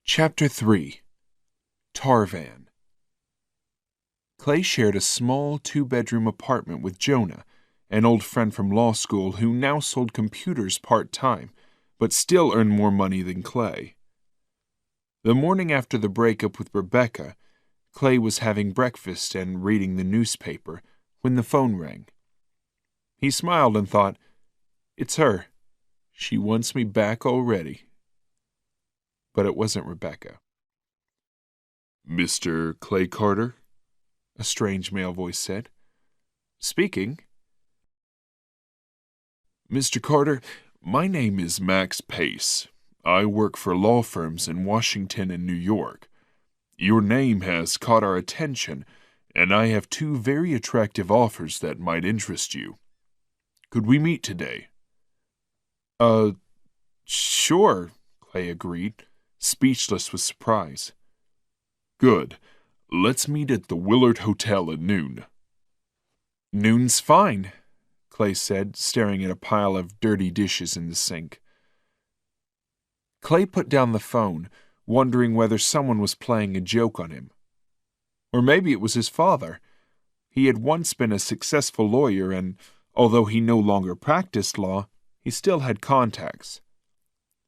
Chapter 3. Tarvan. Clay shared a small two-bedroom apartment with Jonah, an old friend from law school who now sold computers part-time, but still earned more money than Clay. The morning after the breakup with Rebecca, Clay was having breakfast and reading the newspaper when the phone rang. He smiled and thought, "It's her. She wants me back already." But it wasn't Rebecca. "Mr. Clay Carter?" a strange male voice said. "Speaking." "Mr. Carter, my name is Max Pace. I work for law firms in Washington and New York. Your name has caught our attention, and I have two very attractive offers that might interest you. Could we meet today?" Sure," Clay agreed, speechless with surprise. "Good. Let's meet at the Willard Hotel at noon." "Noon's fine," Clay said, staring at a pile of dirty dishes in the sink. Clay put down the phone, wondering whether someone was playing a joke on him. Or maybe it was his father. He had once been a successful lawyer, and although he no longer practiced law, he still had contacts.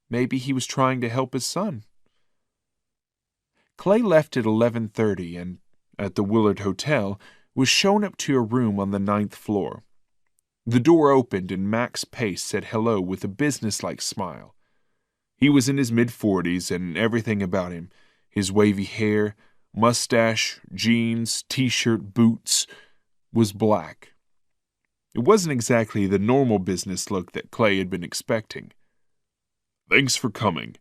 Maybe he was trying to help his son. Clay left at 11:30 and, at the Willard Hotel, was shown up to a room on the 9th floor. The door opened and Max Pace said hello with a businesslike smile. He was in his mid-40s and everything about him, his wavy hair, mustache, jeans, t-shirt, boots, was black. It wasn't exactly the normal business look that Clay had been expecting. "Thanks for coming,"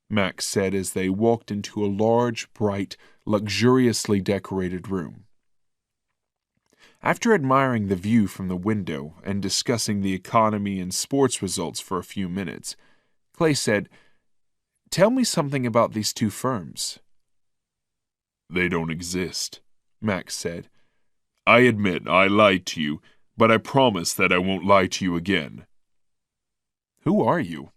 Max said as they walked into a large, bright, luxuriously decorated room. After admiring the view from the window and discussing the economy and sports results for a few minutes, Clay said, "Tell me something about these two firms." "They don't exist," Max said. "I admit I lied to you, but I promise that I won't lie to you again." "Who are you?"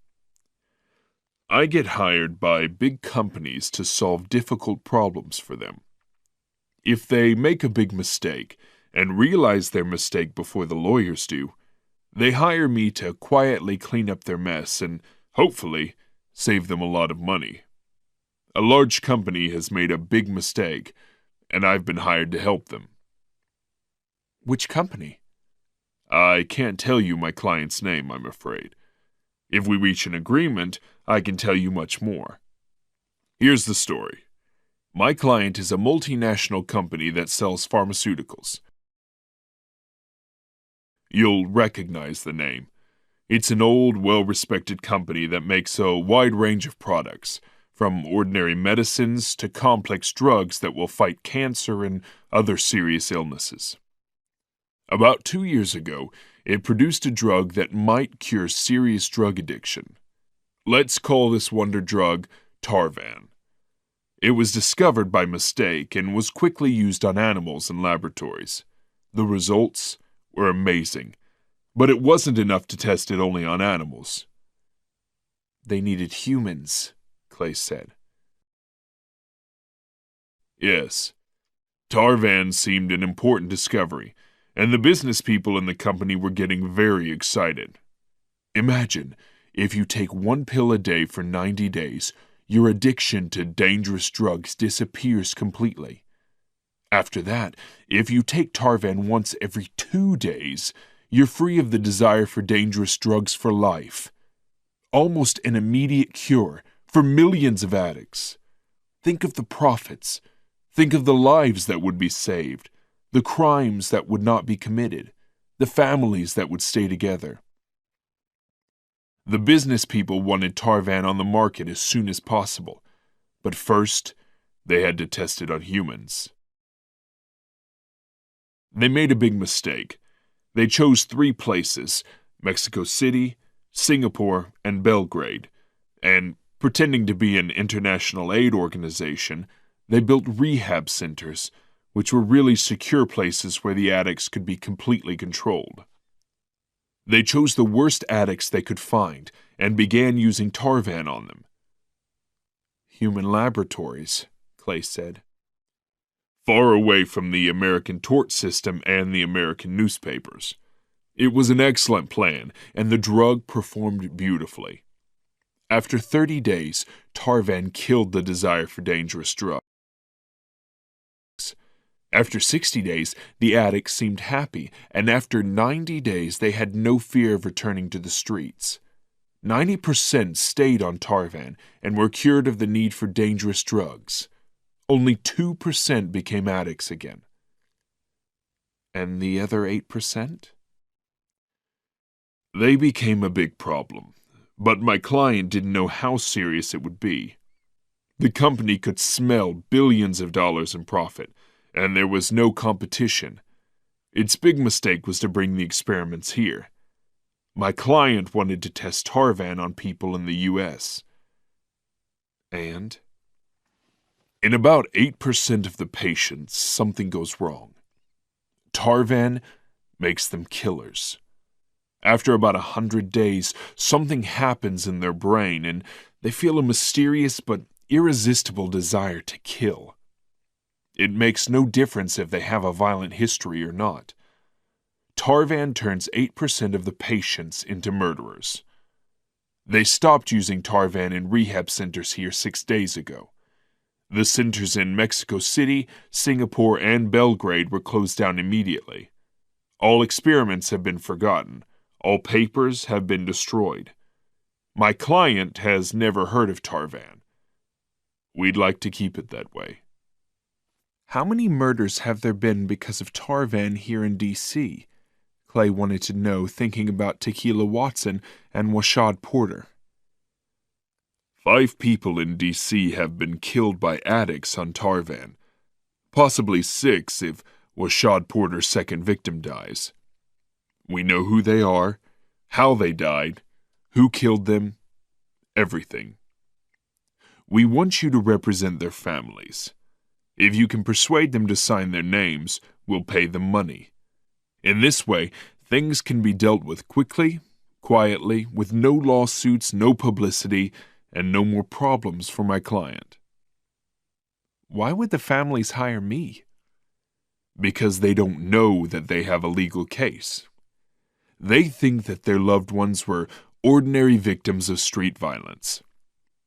"I get hired by big companies to solve difficult problems for them. If they make a big mistake and realize their mistake before the lawyers do, they hire me to quietly clean up their mess and, hopefully, save them a lot of money. A large company has made a big mistake, and I've been hired to help them." "Which company?" "I can't tell you my client's name, I'm afraid. If we reach an agreement, I can tell you much more. Here's the story. My client is a multinational company that sells pharmaceuticals. You'll recognize the name. It's an old, well-respected company that makes a wide range of products, from ordinary medicines to complex drugs that will fight cancer and other serious illnesses. About 2 years ago, it produced a drug that might cure serious drug addiction. Let's call this wonder drug Tarvan. It was discovered by mistake and was quickly used on animals in laboratories. The results were amazing, but it wasn't enough to test it only on animals." "They needed humans," Clay said. "Yes. Tarvan seemed an important discovery, and the business people in the company were getting very excited. Imagine, if you take one pill a day for 90 days, your addiction to dangerous drugs disappears completely. After that, if you take Tarvan once every 2 days, you're free of the desire for dangerous drugs for life. Almost an immediate cure for millions of addicts. Think of the profits. Think of the lives that would be saved, the crimes that would not be committed, the families that would stay together." The business people wanted Tarvan on the market as soon as possible, but first, they had to test it on humans. They made a big mistake. They chose 3 places, Mexico City, Singapore, and Belgrade, and, pretending to be an international aid organization, they built rehab centers, which were really secure places where the addicts could be completely controlled. They chose the worst addicts they could find and began using Tarvan on them. Human laboratories, Clay said. Far away from the American tort system and the American newspapers. It was an excellent plan, and the drug performed beautifully. After 30 days, Tarvan killed the desire for dangerous drugs. After 60 days, the addicts seemed happy, and after 90 days, they had no fear of returning to the streets. 90% stayed on Tarvan and were cured of the need for dangerous drugs. Only 2% became addicts again. And the other 8%? They became a big problem, but my client didn't know how serious it would be. The company could smell billions of dollars in profit, and there was no competition. Its big mistake was to bring the experiments here. My client wanted to test Tarvan on people in the U.S. And? In about 8% of the patients, something goes wrong. Tarvan makes them killers. After about 100 days, something happens in their brain, and they feel a mysterious but irresistible desire to kill. It makes no difference if they have a violent history or not. Tarvan turns 8% of the patients into murderers. They stopped using Tarvan in rehab centers here 6 days ago. The centers in Mexico City, Singapore, and Belgrade were closed down immediately. All experiments have been forgotten. All papers have been destroyed. My client has never heard of Tarvan. We'd like to keep it that way. How many murders have there been because of Tarvan here in D.C.? Clay wanted to know, thinking about Tequila Watson and Washad Porter. 5 people in D.C. have been killed by addicts on Tarvan. Possibly 6 if Washad Porter's second victim dies. We know who they are, how they died, who killed them, everything. We want you to represent their families. If you can persuade them to sign their names, we'll pay them money. In this way, things can be dealt with quickly, quietly, with no lawsuits, no publicity, and no more problems for my client. Why would the families hire me? Because they don't know that they have a legal case. They think that their loved ones were ordinary victims of street violence.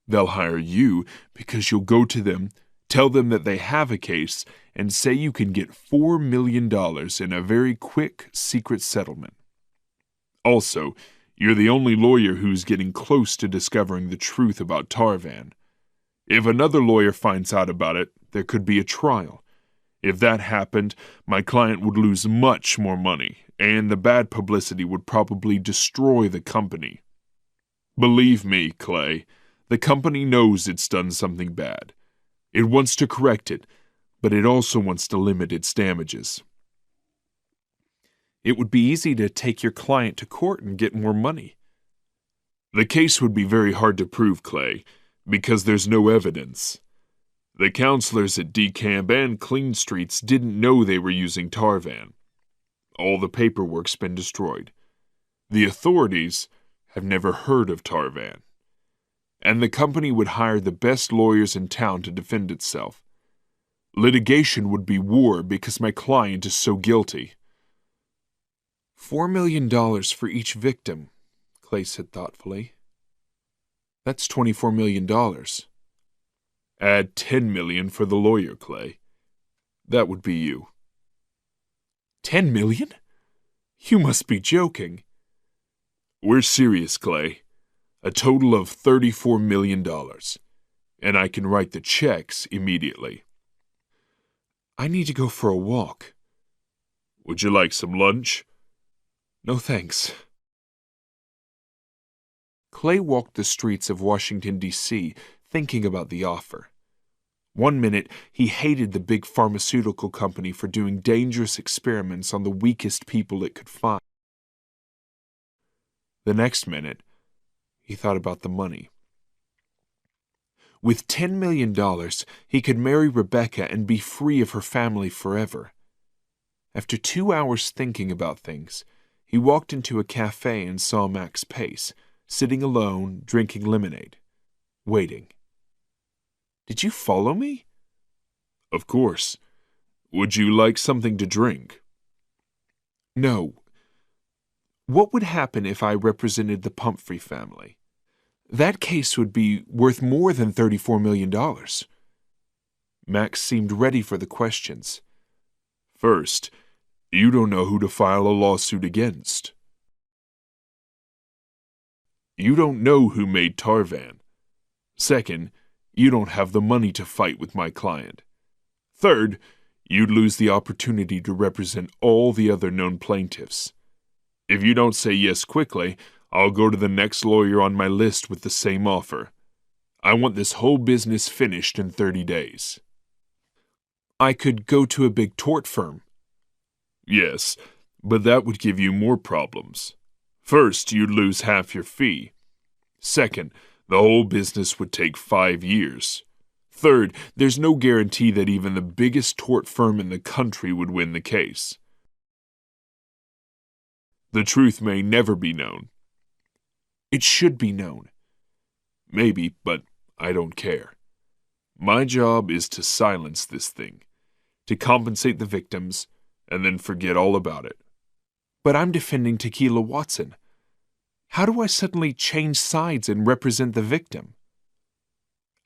They'll hire you because you'll go to them, tell them that they have a case, and say you can get $4 million in a very quick, secret settlement. Also, you're the only lawyer who's getting close to discovering the truth about Tarvan. If another lawyer finds out about it, there could be a trial. If that happened, my client would lose much more money, and the bad publicity would probably destroy the company. Believe me, Clay, the company knows it's done something bad. It wants to correct it, but it also wants to limit its damages. It would be easy to take your client to court and get more money. The case would be very hard to prove, Clay, because there's no evidence. The counselors at DeCamp and Clean Streets didn't know they were using Tarvan. All the paperwork's been destroyed. The authorities have never heard of Tarvan. And the company would hire the best lawyers in town to defend itself. Litigation would be war because my client is so guilty. $4 million for each victim, Clay said thoughtfully. That's $24 million. Add $10 million for the lawyer, Clay. That would be you. $10 million? You must be joking. We're serious, Clay. A total of $34 million. And I can write the checks immediately. I need to go for a walk. Would you like some lunch? No, thanks. Clay walked the streets of Washington, D.C., thinking about the offer. One minute, he hated the big pharmaceutical company for doing dangerous experiments on the weakest people it could find. The next minute, he thought about the money. With $10 million, he could marry Rebecca and be free of her family forever. After 2 hours thinking about things, he walked into a cafe and saw Max Pace, sitting alone, drinking lemonade, waiting. Did you follow me? Of course. Would you like something to drink? No. What would happen if I represented the Pumphrey family? That case would be worth more than $34 million. Max seemed ready for the questions. First, you don't know who to file a lawsuit against. You don't know who made Tarvan. Second, you don't have the money to fight with my client. Third, you'd lose the opportunity to represent all the other known plaintiffs. If you don't say yes quickly, I'll go to the next lawyer on my list with the same offer. I want this whole business finished in 30 days. I could go to a big tort firm. Yes, but that would give you more problems. First, you'd lose half your fee. Second, the whole business would take 5 years. Third, there's no guarantee that even the biggest tort firm in the country would win the case. The truth may never be known. It should be known. Maybe, but I don't care. My job is to silence this thing, to compensate the victims, and then forget all about it. But I'm defending Tequila Watson. How do I suddenly change sides and represent the victim?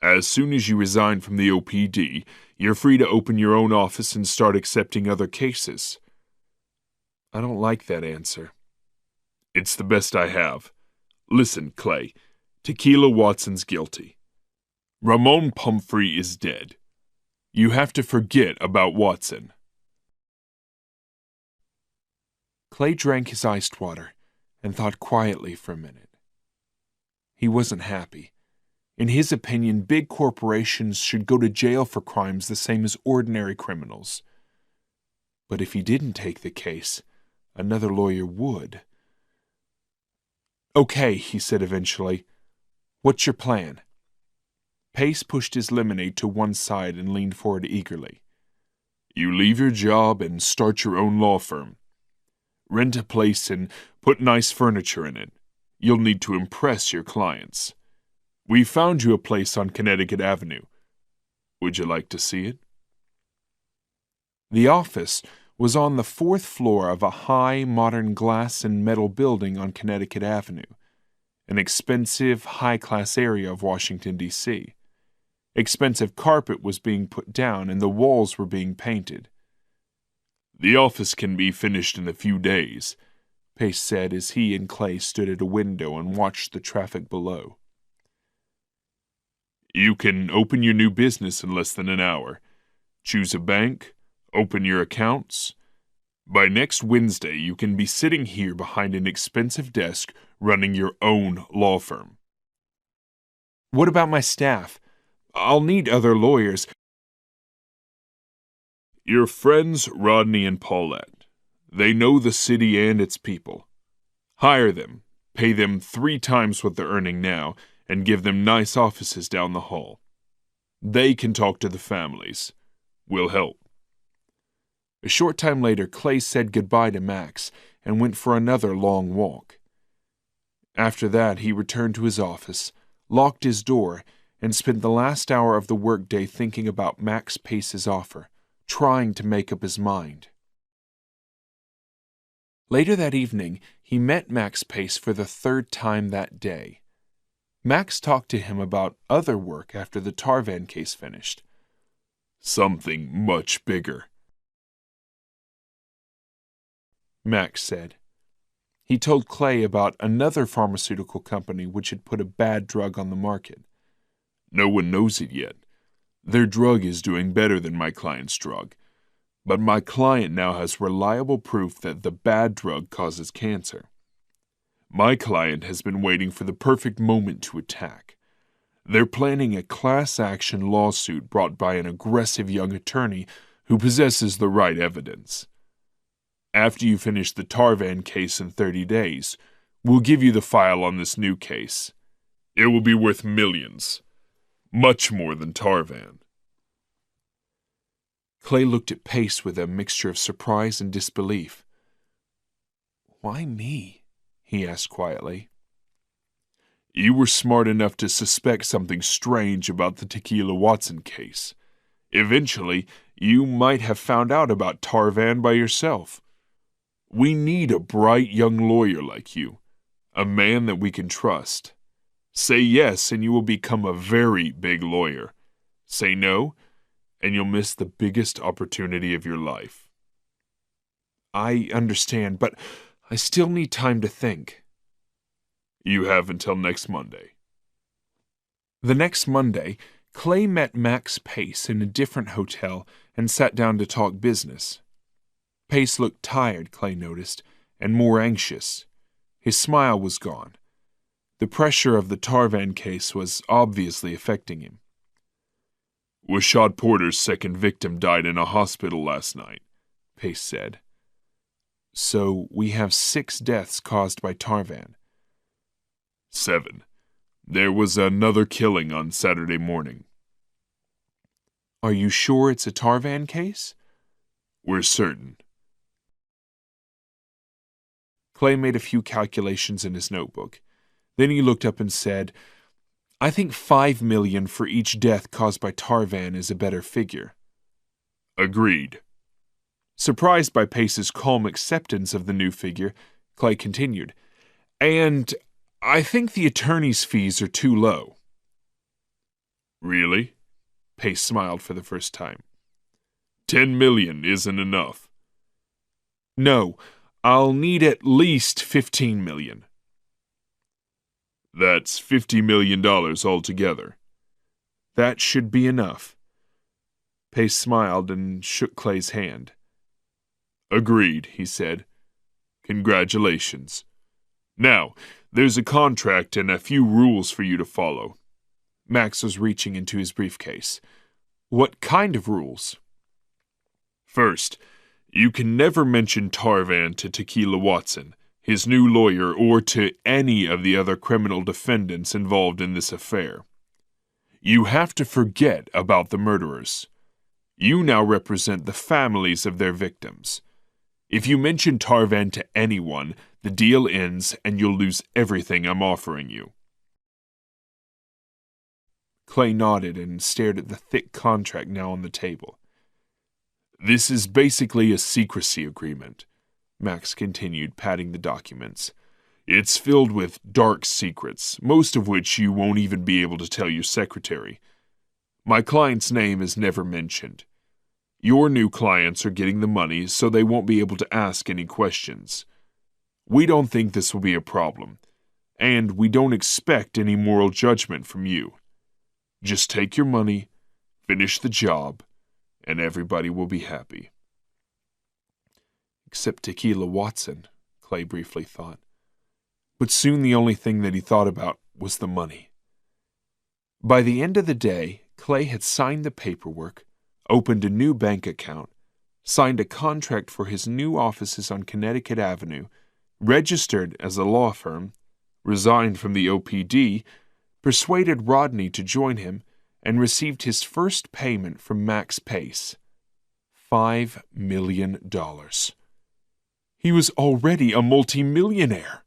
As soon as you resign from the OPD, you're free to open your own office and start accepting other cases. I don't like that answer. It's the best I have. Listen, Clay, Tequila Watson's guilty. Ramon Pumphrey is dead. You have to forget about Watson. Clay drank his iced water and thought quietly for a minute. He wasn't happy. In his opinion, big corporations should go to jail for crimes the same as ordinary criminals. But if he didn't take the case, another lawyer would. Okay, he said eventually. What's your plan? Pace pushed his lemonade to one side and leaned forward eagerly. You leave your job and start your own law firm. Rent a place and put nice furniture in it. You'll need to impress your clients. We found you a place on Connecticut Avenue. Would you like to see it? The office was on the 4th floor of a high, modern glass and metal building on Connecticut Avenue, an expensive, high-class area of Washington, D.C. Expensive carpet was being put down and the walls were being painted. The office can be finished in a few days, Pace said as he and Clay stood at a window and watched the traffic below. You can open your new business in less than an hour. Choose a bank, open your accounts. By next Wednesday, you can be sitting here behind an expensive desk running your own law firm. What about my staff? I'll need other lawyers. Your friends Rodney and Paulette. They know the city and its people. Hire them, pay them 3 times what they're earning now, and give them nice offices down the hall. They can talk to the families. We'll help. A short time later, Clay said goodbye to Max and went for another long walk. After that, he returned to his office, locked his door, and spent the last hour of the workday thinking about Max Pace's offer, trying to make up his mind. Later that evening, he met Max Pace for the 3rd time that day. Max talked to him about other work after the Tarvan case finished. Something much bigger, Max said. He told Clay about another pharmaceutical company which had put a bad drug on the market. No one knows it yet. Their drug is doing better than my client's drug, but my client now has reliable proof that the bad drug causes cancer. My client has been waiting for the perfect moment to attack. They're planning a class action lawsuit brought by an aggressive young attorney who possesses the right evidence. After you finish the Tarvan case in 30 days, we'll give you the file on this new case. It will be worth millions. Much more than Tarvan. Clay looked at Pace with a mixture of surprise and disbelief. Why me? He asked quietly. You were smart enough to suspect something strange about the Tequila Watson case. Eventually, you might have found out about Tarvan by yourself. We need a bright young lawyer like you, a man that we can trust. Say yes, and you will become a very big lawyer. Say no, and you'll miss the biggest opportunity of your life. I understand, but I still need time to think. You have until next Monday. The next Monday, Clay met Max Pace in a different hotel and sat down to talk business. Pace looked tired, Clay noticed, and more anxious. His smile was gone. The pressure of the Tarvan case was obviously affecting him. Washad Porter's second victim died in a hospital last night, Pace said. So we have 6 deaths caused by Tarvan. 7. There was another killing on Saturday morning. Are you sure it's a Tarvan case? We're certain. Clay made a few calculations in his notebook. Then he looked up and said, I think 5 million for each death caused by Tarvan is a better figure. Agreed. Surprised by Pace's calm acceptance of the new figure, Clay continued, And I think the attorney's fees are too low. Really? Pace smiled for the first time. 10 million isn't enough. No, I'll need at least 15 million. That's $50 million altogether. That should be enough. Pace smiled and shook Clay's hand. Agreed, he said. Congratulations. Now, there's a contract and a few rules for you to follow. Max was reaching into his briefcase. What kind of rules? First, you can never mention Tarvan to Tequila Watson, his new lawyer, or to any of the other criminal defendants involved in this affair. You have to forget about the murderers. You now represent the families of their victims. If you mention Tarvan to anyone, the deal ends and you'll lose everything I'm offering you. Clay nodded and stared at the thick contract now on the table. This is basically a secrecy agreement, Max continued, patting the documents. It's filled with dark secrets, most of which you won't even be able to tell your secretary. My client's name is never mentioned. Your new clients are getting the money, so they won't be able to ask any questions. We don't think this will be a problem, and we don't expect any moral judgment from you. Just take your money, finish the job, and everybody will be happy. Except Tequila Watson, Clay briefly thought. But soon the only thing that he thought about was the money. By the end of the day, Clay had signed the paperwork, opened a new bank account, signed a contract for his new offices on Connecticut Avenue, registered as a law firm, resigned from the OPD, persuaded Rodney to join him, and received his first payment from Max Pace. $5 million. He was already a multimillionaire.